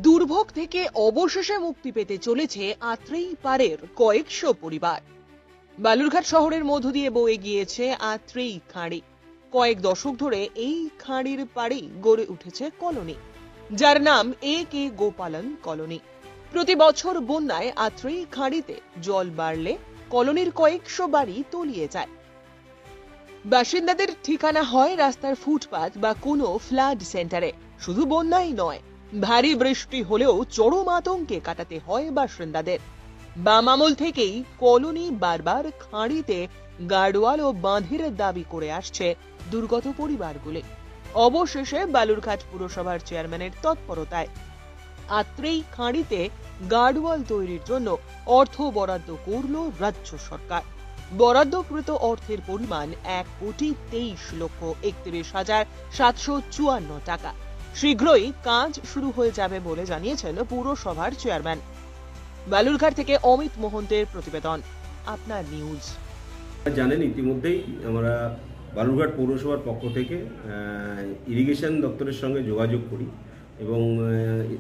দুর্ভোগ থেকে অবশেষে মুক্তি পেতে চলেছে আত্রেই পাড়ের কয়েকশো পরিবার। বালুরঘাট শহরের মধ্য দিয়ে বয়ে গিয়েছে আত্রেই খাঁড়ি। কয়েক দশক ধরে এই খাঁড়ির পাড়েই গড়ে উঠেছে কলোনি, যার নাম A.K. গোপালন কলোনি। প্রতি বছর বন্যায় আত্রেই খাঁড়িতে জল বাড়লে কলোনির কয়েকশো বাড়ি তলিয়ে যায়। বাসিন্দাদের ঠিকানা হয় রাস্তার ফুটপাত বা কোনো ফ্লাড সেন্টারে। শুধু বন্যাই নয়, ভারী বৃষ্টি হলেও চরম আতঙ্কে কাটাতে হয় বাসিন্দাদের। বাম আমল থেকেই কলোনি বারবার খাঁড়িতে গার্ডওয়াল ও বাঁধের দাবি করে আসছে দুর্গত পরিবারগুলি। অবশেষে বালুরঘাট পুরসভার চেয়ারম্যানের তৎপরতায় আত্রেই খাঁড়িতে গার্ডওয়াল তৈরির জন্য অর্থ বরাদ্দ করল রাজ্য সরকার। বরাদ্দকৃত অর্থের পরিমাণ 1,23,31,754 টাকা। শীঘ্রই কাজ শুরু হয়ে যাবে বলে জানিয়েছেন পুরসভার চেয়ারম্যান। বালুরঘাট থেকে অমিত মোহন্তের প্রতিবেদন, আপনার নিউজ। জানেন, ইতিমধ্যেই আমরা বালুরঘাট পৌরসভার পক্ষ থেকে ইরিগেশন দপ্তরের সঙ্গে যোগাযোগ করি এবং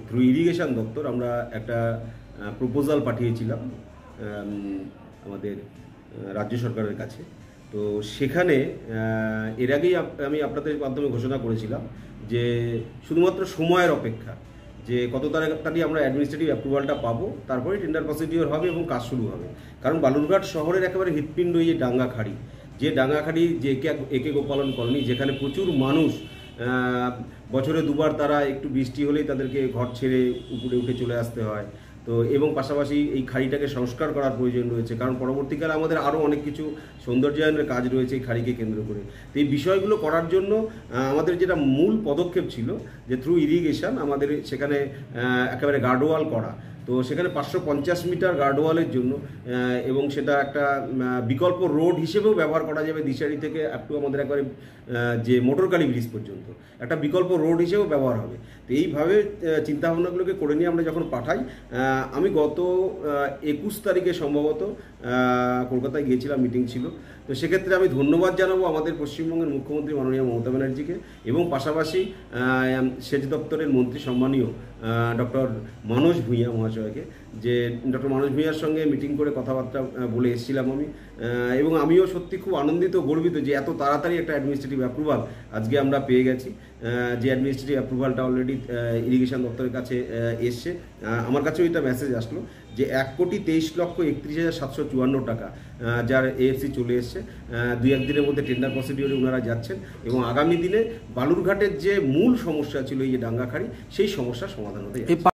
থ্রু ইরিগেশন দপ্তর আমরা একটা প্রপোজাল পাঠিয়েছিলাম আমাদের রাজ্য সরকারের কাছে। তো সেখানে এর আগেই আমি আপনাদের মাধ্যমে ঘোষণা করেছিলাম যে শুধুমাত্র সময়ের অপেক্ষা, যে কত তাড়াতাড়ি আমরা অ্যাডমিনিস্ট্রেটিভ অ্যাপ্রুভালটা পাবো, তারপরে টেন্ডার প্রসিডিওর হবে এবং কাজ শুরু হবে। কারণ বালুরঘাট শহরের একেবারে হৃৎপিণ্ড এই ডাঙ্গাখাড়ি, যে ডাঙ্গাখাড়ি যে A.K. গোপালন কলোনি, যেখানে প্রচুর মানুষ বছরে দুবার তারা একটু বৃষ্টি হলেই তাদেরকে ঘর ছেড়ে উপরে উঠে চলে আসতে হয়। তো এবং পাশাপাশি এই খাড়িটাকে সংস্কার করার প্রয়োজন রয়েছে, কারণ পরবর্তীকালে আমাদের আরও অনেক কিছু সৌন্দর্যায়নের কাজ রয়েছে এই খাড়িকে কেন্দ্র করে। তো এই বিষয়গুলো করার জন্য আমাদের যেটা মূল পদক্ষেপ ছিল যে থ্রু ইরিগেশন আমাদের সেখানে একেবারে গার্ডওয়াল করা। তো সেখানে 550 মিটার গার্ডওয়ালের জন্য এবং সেটা একটা বিকল্প রোড হিসেবেও ব্যবহার করা যাবে, দিশারি থেকে আপ টু আমাদের একবারে যে মোটরকালী ব্রিজ পর্যন্ত একটা বিকল্প রোড হিসেবেও ব্যবহার হবে। তো এইভাবে চিন্তাভাবনাগুলোকে করে নিয়ে আমরা যখন পাঠাই, আমি গত 21 তারিখে সম্ভবত কলকাতায় গিয়েছিলাম, মিটিং ছিল। তো সেক্ষেত্রে আমি ধন্যবাদ জানাবো আমাদের পশ্চিমবঙ্গের মুখ্যমন্ত্রী মাননীয় মমতা ব্যানার্জিকে এবং পাশাপাশি সেচ দপ্তরের মন্ত্রী সম্মানীয় ডক্টর মনোজ ভূঁইয়া মহাশয়কে, যে ডক্টর মনোজ ভূঁইয়ার সঙ্গে মিটিং করে কথাবার্তা বলে এসেছিলাম আমি। এবং আমিও সত্যি খুব আনন্দিত, গর্বিত যে এত তাড়াতাড়ি একটা অ্যাডমিনিস্ট্রেটিভ অ্যাপ্রুভাল আজকে আমরা পেয়ে গেছি। যে অ্যাডমিনিস্ট্রেটিভ অ্যাপ্রুভালটা অলরেডি ইরিগেশন দপ্তরের কাছে এসছে। আমার কাছেও এটা মেসেজ আসলো যে 1,23,31,754 টাকা যার AFC চলে এসছে। 2-1 দিনের মধ্যে টেন্ডার প্রসিডিওরে ওনারা যাচ্ছেন এবং আগামী দিনে বালুরঘাটের যে মূল সমস্যা ছিল এই যে ডাঙ্গাখাড়ি, সেই সমস্যার সমাধান হতে যাচ্ছে।